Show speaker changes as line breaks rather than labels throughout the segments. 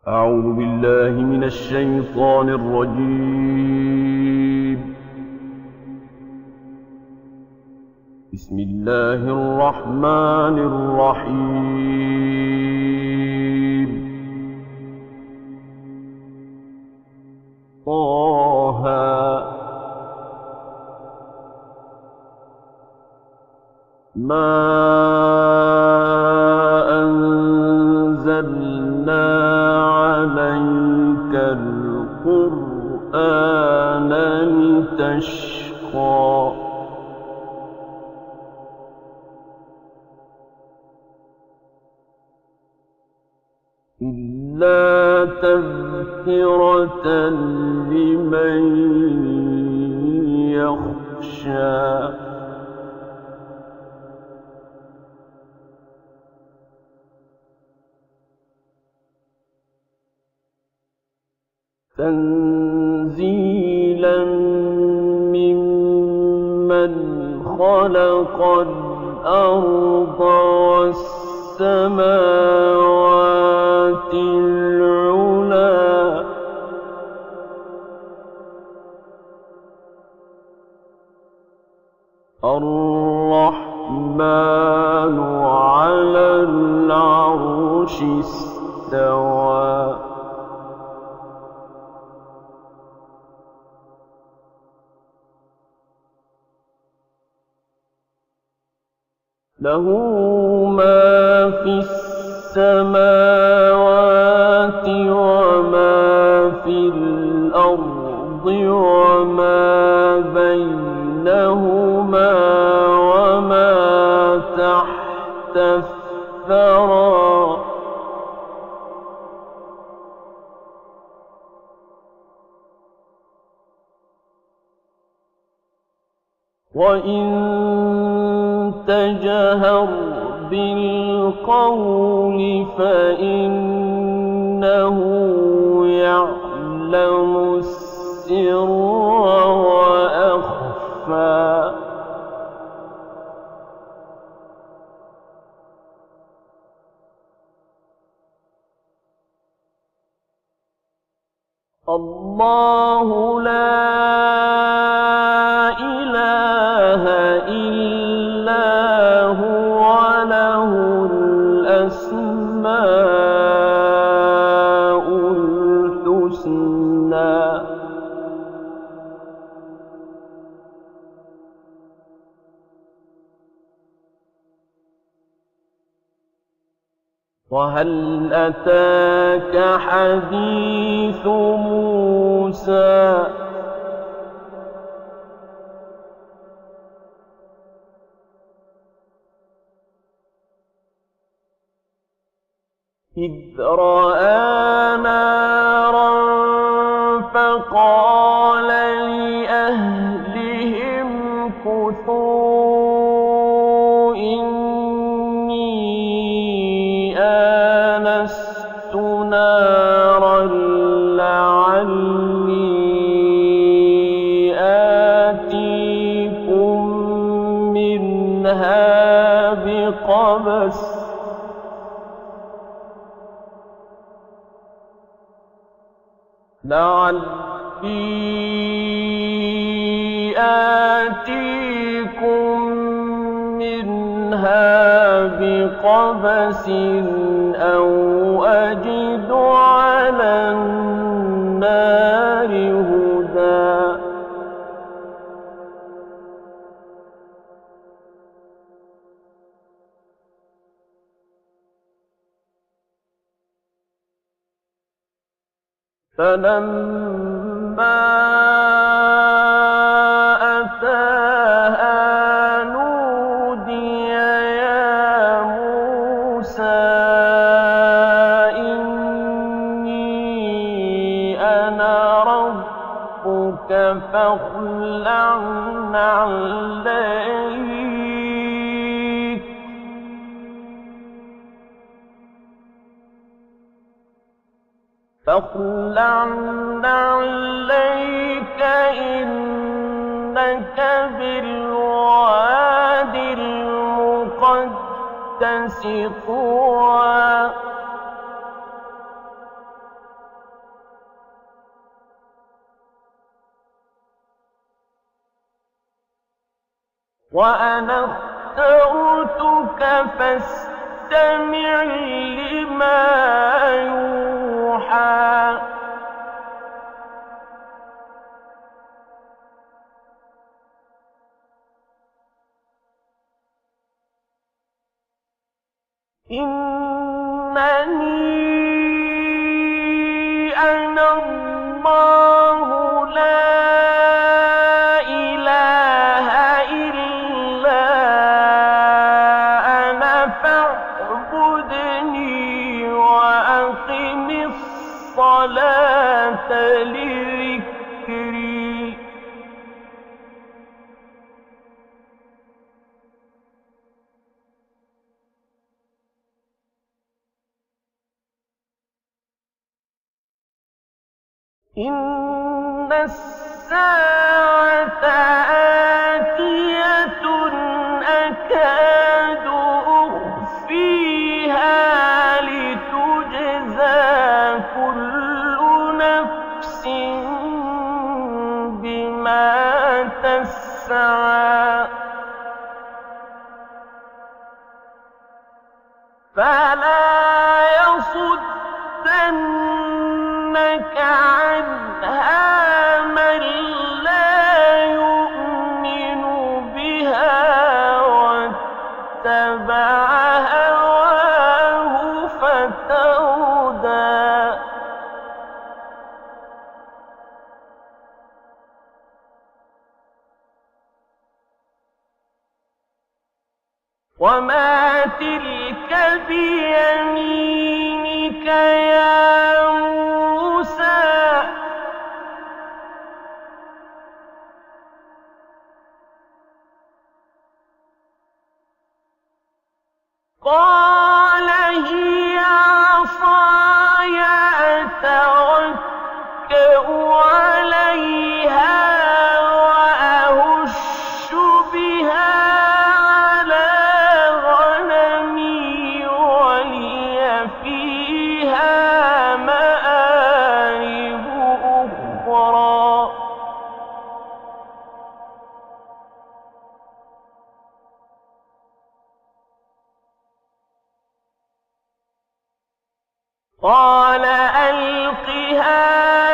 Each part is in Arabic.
أعوذ بالله من الشيطان الرجيم. بسم الله الرحمن الرحيم. طه ما أنزلنا عليك القرآن لتشقى إلا تذكرة لمن يخشى تنزيلا ممن خلق الأرض والسماوات العلى الرحمن على العرش استوى له ما في السماوات وما في الأرض وما بينهما وما تحت الثرى وإن تجهر بالقول فإنه يعلم السر وأخفى الله لا إله إلا هو له الأسماء الحسنى وهل أتاك حديث موسى إذ رأى نارا فقال لأهلهم كثوا إني آنست نارا لعلي آتيكم منها بقبس أو أجد على النار هدى فلما أتاها نودي يا موسى إني أنا ربك فاخلع عليك إنك بالواد المقدس طوى وأنا اخترتك فاستمع لما يوحى إنني أنا الله لا إله إلا أنا فاعبدني وأقم الصلاة لذكري إن الساعة آتية أكاد أخفيها لتجزى كل نفس بما تسعى فلا يصدنك عنها من لا يؤمن بها واتبع هواه فتردى وما تلك بيمينك يا موسى قال هي عصاي أتوكأ عليها وأهش بها على غنمي ولي فيها مآرب أخرى قال ألقها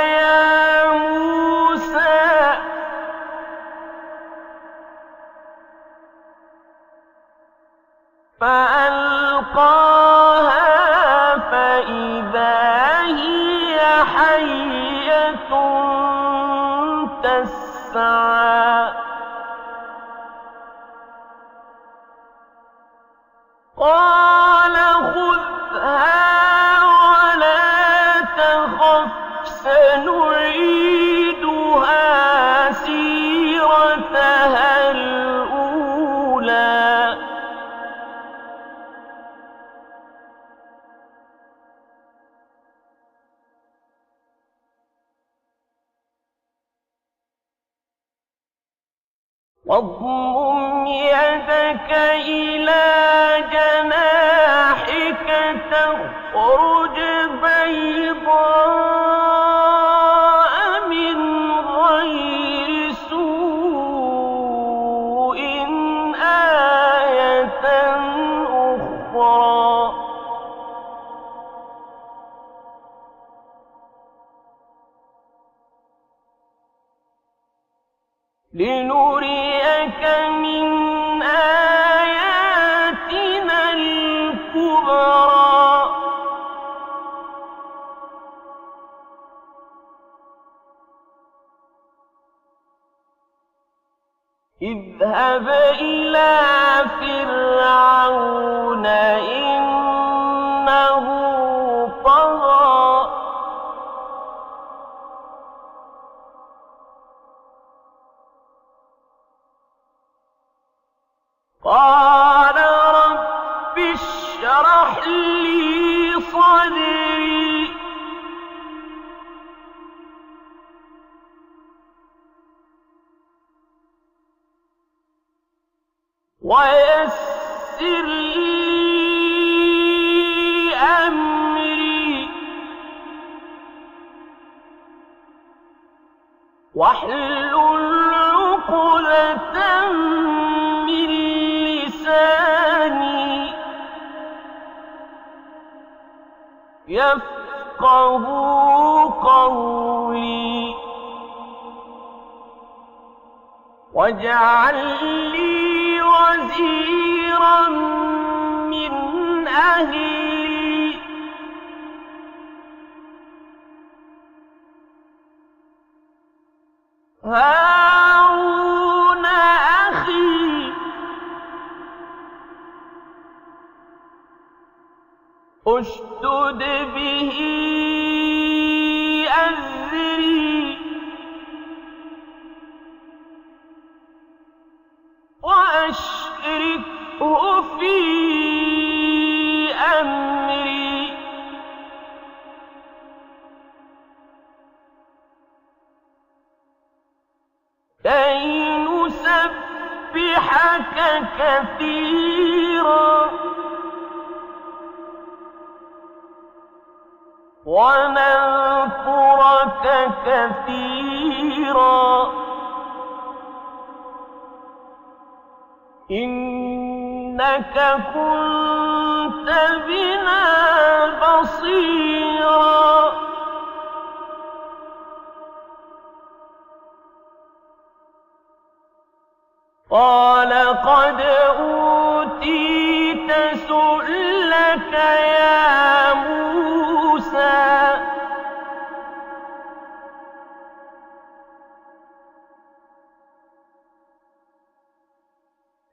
يا موسى فألقاها فإذا هي حية تسعى قال خذها سنعيدها سيرتها الأولى واضمم يدك إلى جناحك تخرج بيضاء من غير سوء آية أخرى لنريك من آياتنا الكبرى اذهب إلى فرعون إنه طغى قال رب اشرح لي صدري ويسر لي أمري واحلل عقدة من يفقهوا قولي واجعل لي وزيرا من أهلي هارون أخي اشدد به أزري وأشركه في أمري كي نسبحك كثيرا ونذكرك كثيرا إنك كنت بنا بصيرا قال قد أوتيت سؤلك يا موسى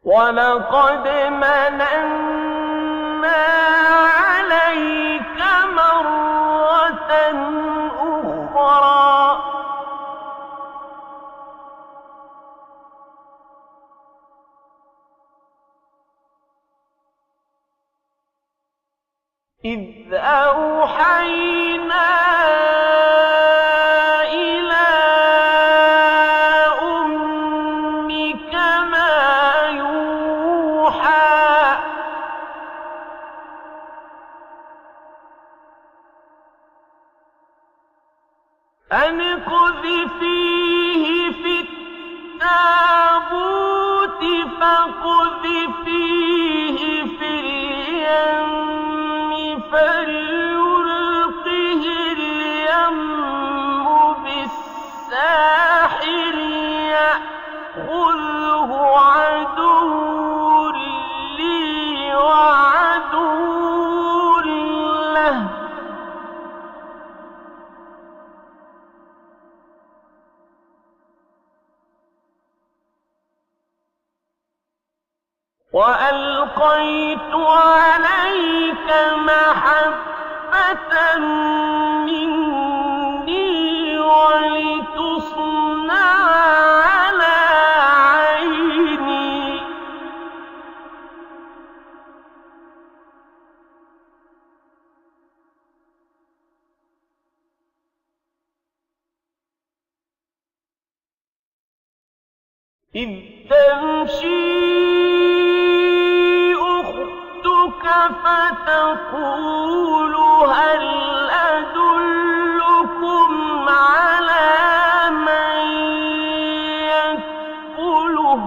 ولقد مننا عليك مرة أخرى إذ أوحينا إلى أمك ما يوحى أن اقذفيه في التابوت فاقذفيه في اليم فليلقه اليم بالساحل يأخذه عدو لي وعدو له وألقيت عليك محبة مني ولتصنع على عيني إذ تمشي فتقول هل أدلكم على من يكفله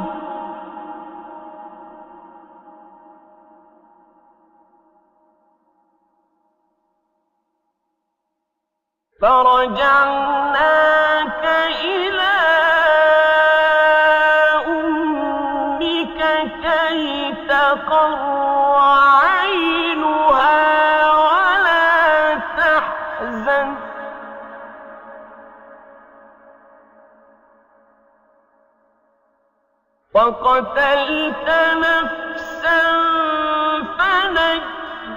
فرجعناك إلى أمك كي تقر وقتلت نفسا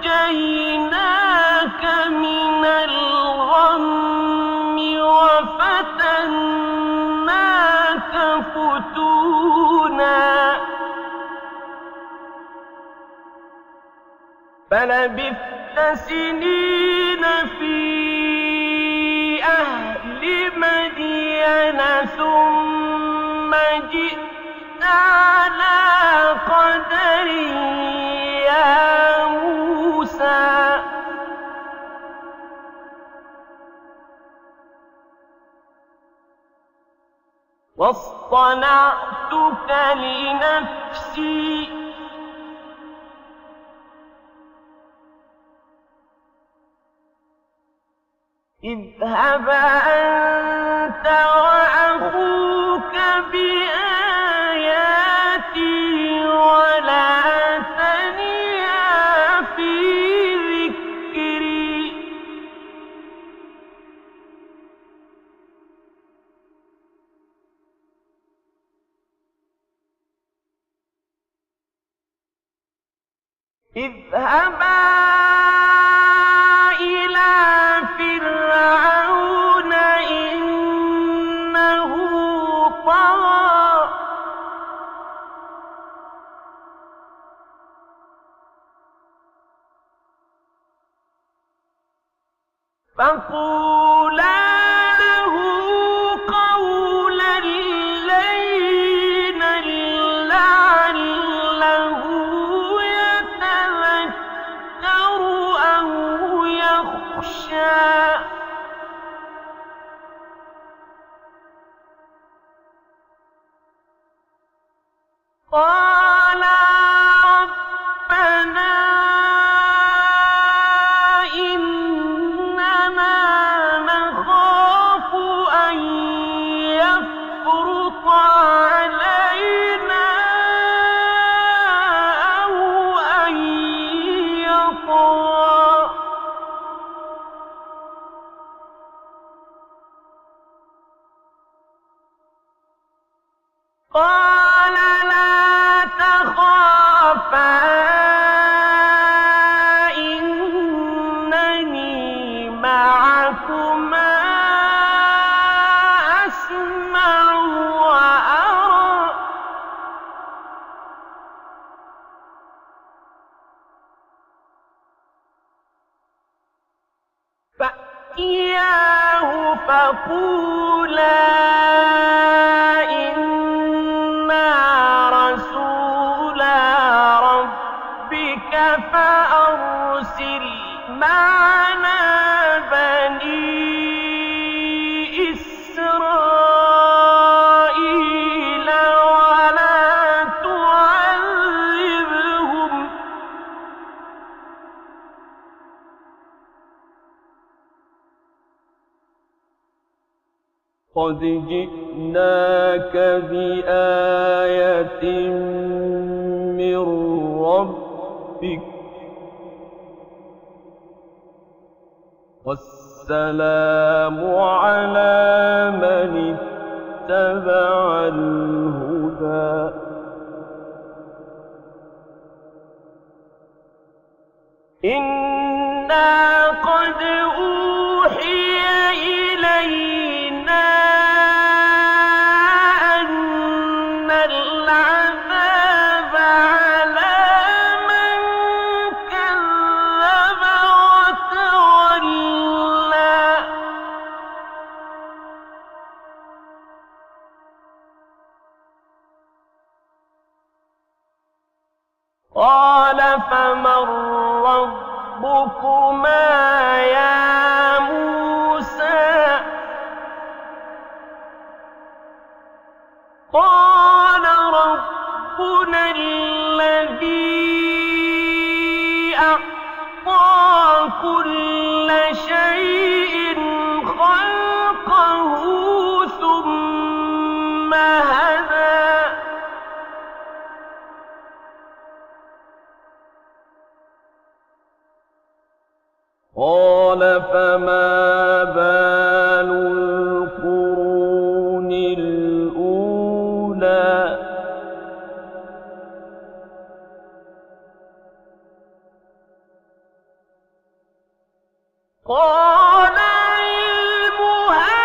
فنجيناك من الغم وفتناك فتونا فلبثت سنين في أهل مدين ثم جئت على قدر يا موسى واصطنعتك لنفسي اذهبا أنت وأخوك بآياتي ولا تنيا في ذكري. اذهبا إلى فرعون إنه طغى فقولا له قولا لينا لعله يتذكر أو يخشى. قال ربنا إننا نخاف أن يفرط علينا أو أن يطغى. قال لا تخافا إنني معكما أسمع وأرى. فأتياه فقولا إنا رسولا ربك فأرسل معنا بني إسرائيل ولا تعذبهم قد جئناك بآية من ربك والسلام على من اتبع الهدى. إنا قد أوحي إلينا أن العذاب على من كذب وتولى. قال فمن ربكما يا موسى؟ قال ربنا الذي أعطى كل شيء خلقه ثم هدى. قال فما بال القرون الأولى؟ قال علمها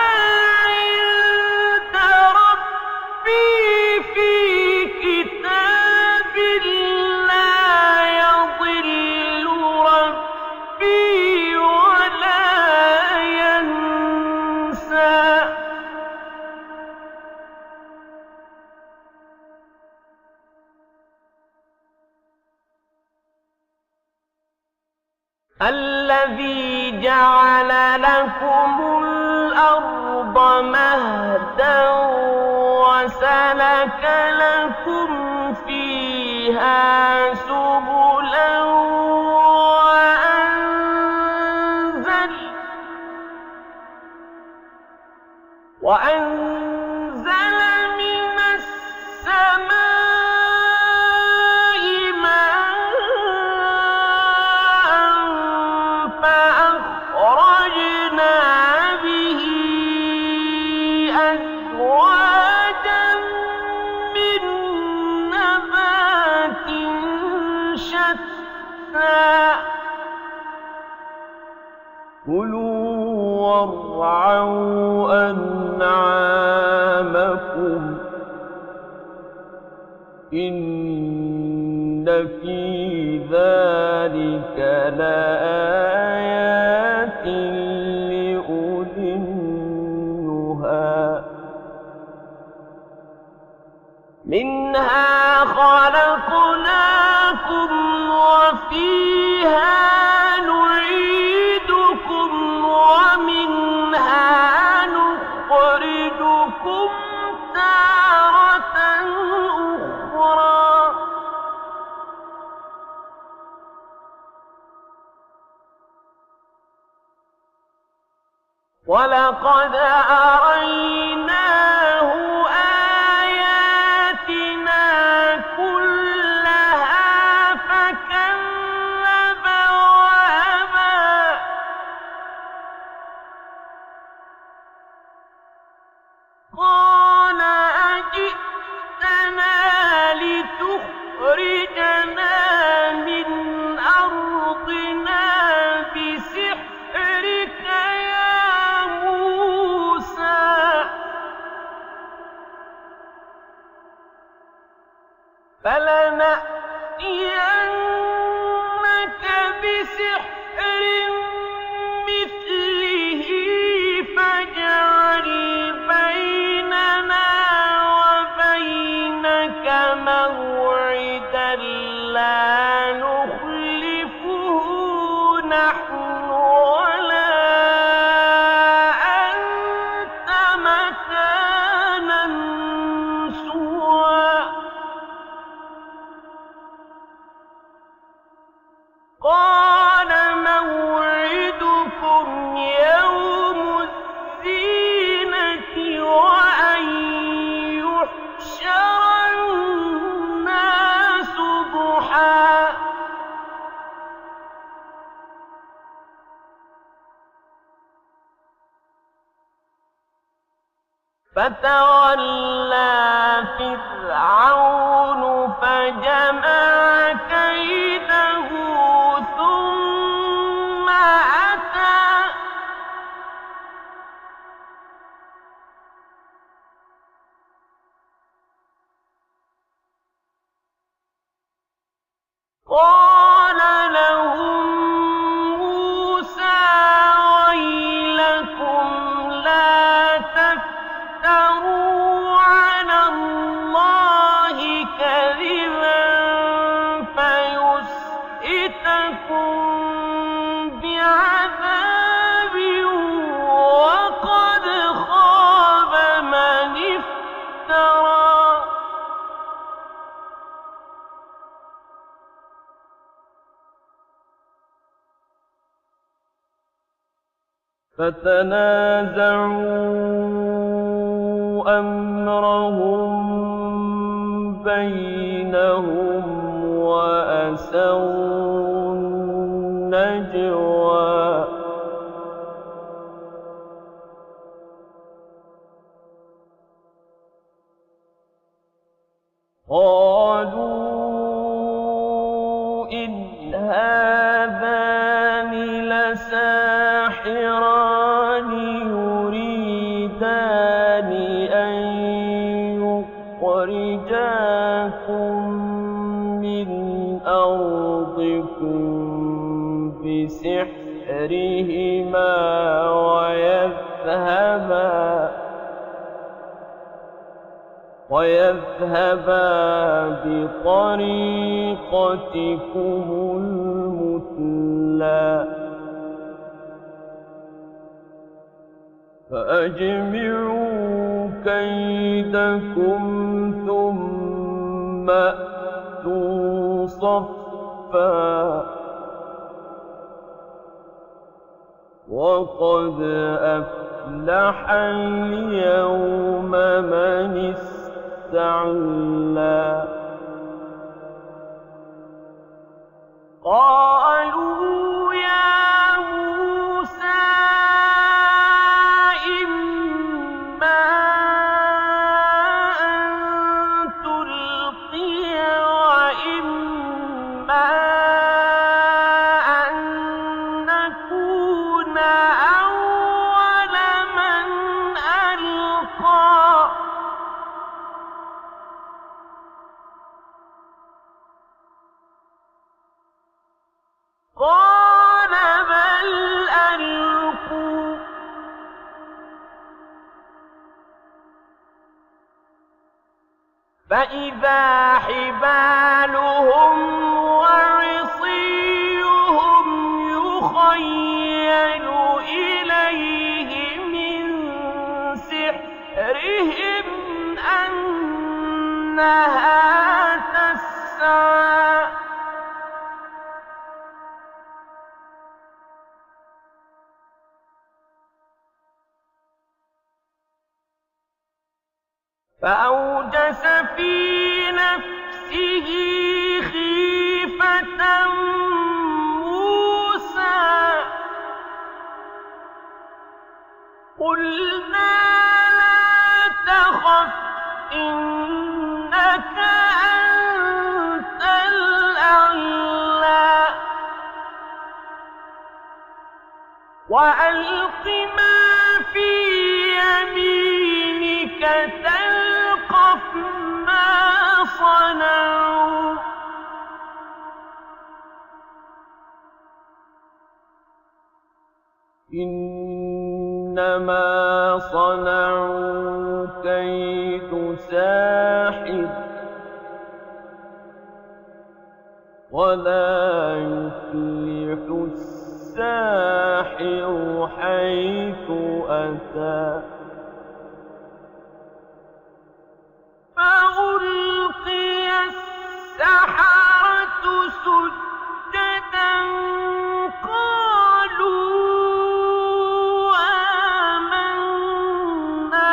عند ربي في كتاب لا يضل ربي ولا ينسى. الذي جعل لكم الأرض مهدا وسلك لكم فيها سبلا وأنزل من السماء ماء فأخرجنا به أزواجا من نبات شتى كلوا وارعوا أنعامكم إن في ذلك لآيات لأولي النهى منها خلقناكم وفيها نعيدكم ومنها نخرجكم تارة أخرى ولقد أريناه آياتنا كلها فكذب وأبى قال أجئتنا لتخرجنا من أرضنا بسحرك يا موسى فلنأتينك بسحر مثله فاجعل بيننا وبينك موعدا لا نخلفه نحن ولا أنت مكانا سوى قال موعدكم يوم الزينة وأن يحشر الناس ضحى فتولى فرعون فجمع كيده ثم أتى قال لهم موسى ويلكم لا تفتروا على الله كذبا فيسحتكم بعذاب وقد خاب من افترى فتنازعوا أمرهم بينهم وأسروا النجوى قالوا إن هذان لساحران يريدان أن يخرجاكم من أرضكم بسحرهما ويذهبا بطريقتكم المثلى فأجمعوا كيدكم ثم أتوا صفا وقد أفلح أفلح اليوم من استعلى قالوا يا موسى إما أن تلقي وإما أن نكون أول من ألقى قال بل ألقوا فإذا حبالهم وعصيهم يخيل إليه من سحرهم أنها تسعى فأوجس في نفسه خيفة موسى قلنا لا تخف إنك أنت الأعلى وألق ما في يمينك تلقف ما صنعوا إنما صنعوا كيد ساحر ولا يفلح الساحر حيث أتى فألقي السحرة سجدا قالوا آمنا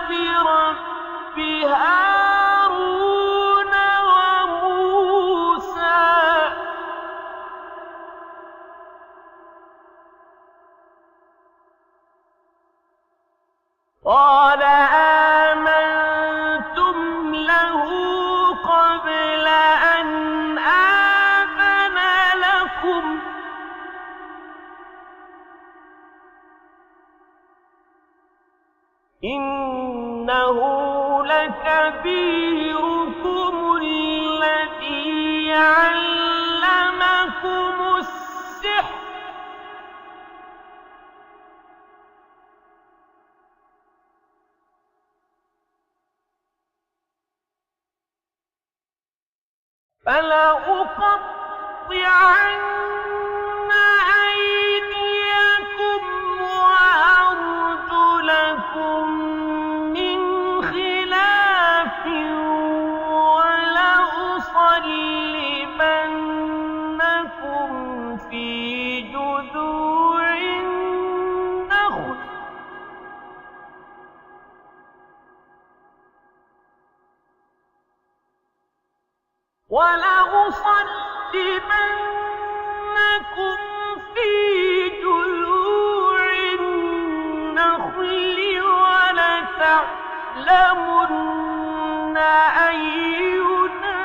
برب هارون وموسى قال آمنتم له قبل أن آذن لكم إنه لكبيركم الذي علمكم السحر فلأقطعن أيديكم وأرجلكم من خلاف ولأصلبنكم في جذوع النخل ولأصلبنكم في جذوع النخل ولتعلمن أينا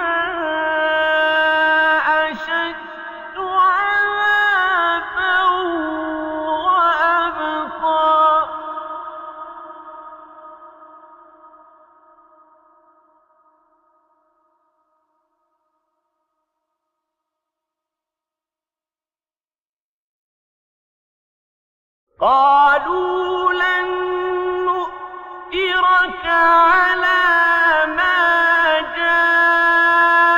أشد عذابا وأبقى قالوا لن نؤثرك على ما جاءنا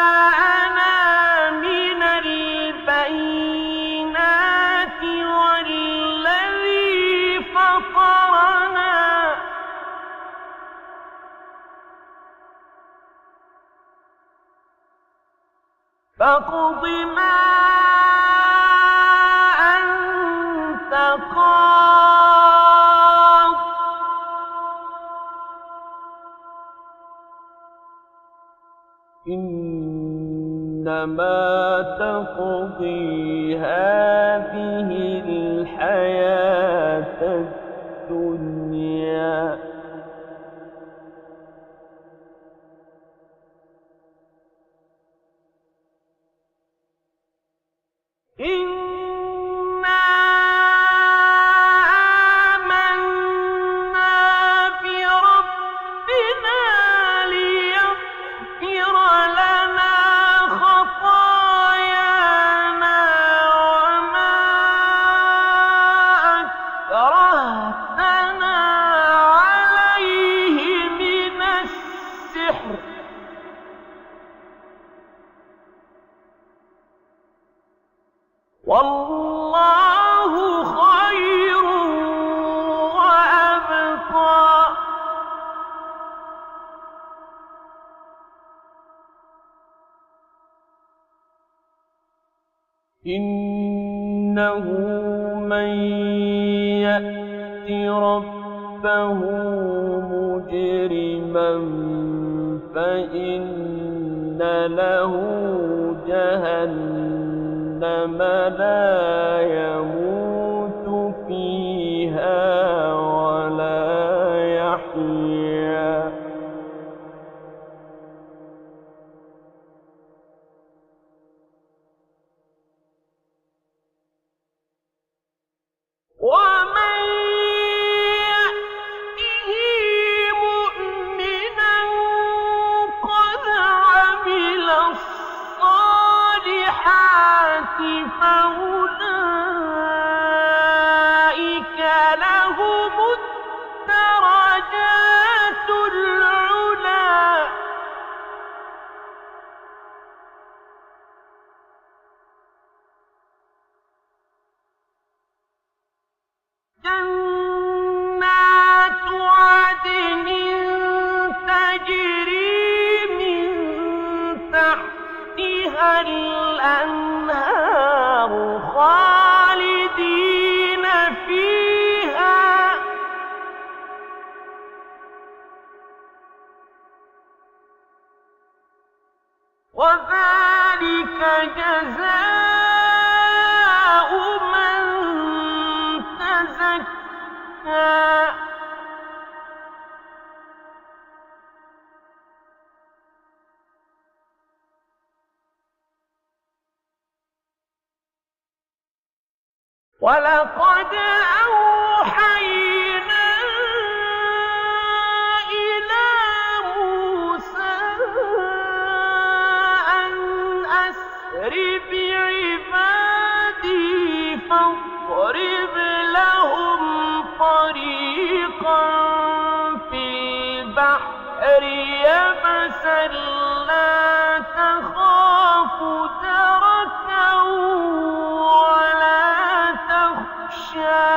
من البينات والذي فطرنا فاقض ما أنت قاض إنما تقضي هذه الحياة الدنيا. إنا آمنا بربنا ليغفر لنا خطايانا وما أكرهتنا عليه من السحر، والله خير وأبقى. إنه من يأت ربه مجرما فإن له جهنم لا يموت فيها ولا يحيا. ومن يأته مؤمنا قد عمل الصالحات فأولئك لهم الدرجات العلى. جنات عدن تجري من تحتها الأنهار خالدين فيها، وذلك جزاء من تزكى. ولقد أوحينا إلى موسى أن أسر بعبادي فاضرب لهم طريقا في البحر يبسا لا تخاف دركا ولا تخشى.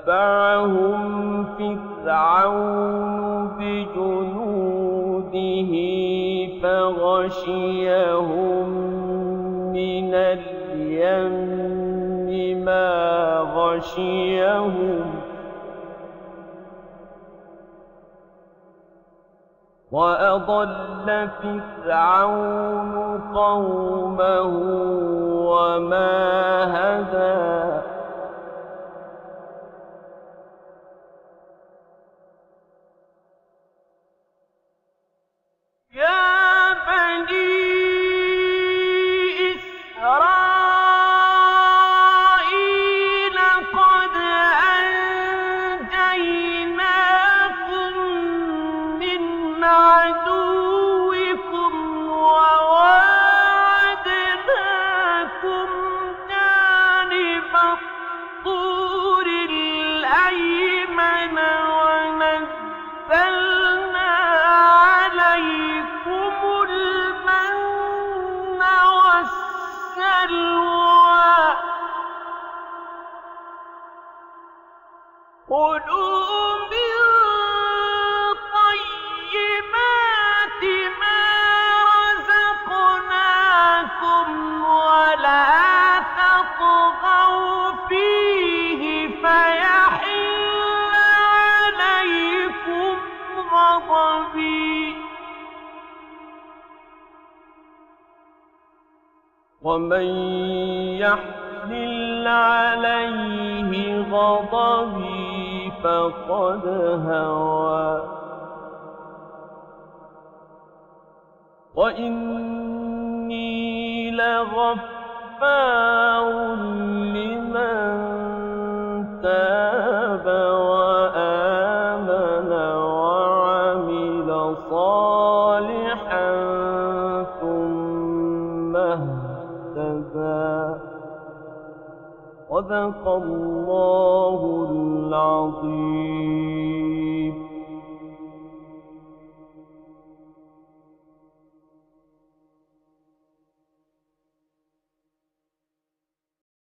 فأتبعهم فرعون بجنوده فغشيهم من اليم ما غشيهم، وأضل فرعون قومه وما هدى. يا بني إسرائيل قد أنجيناكم من عدوكم وواعدناكم جانب الطور الأيمن ونزلنا عليكم المن والسلوى. كلوا من طيبات ومن يحلل عليه غضبي فقد هوى وإني لغفار لمن تاب وآمن وعمل صالحا ثم اهتدى. صدق الله العظيم.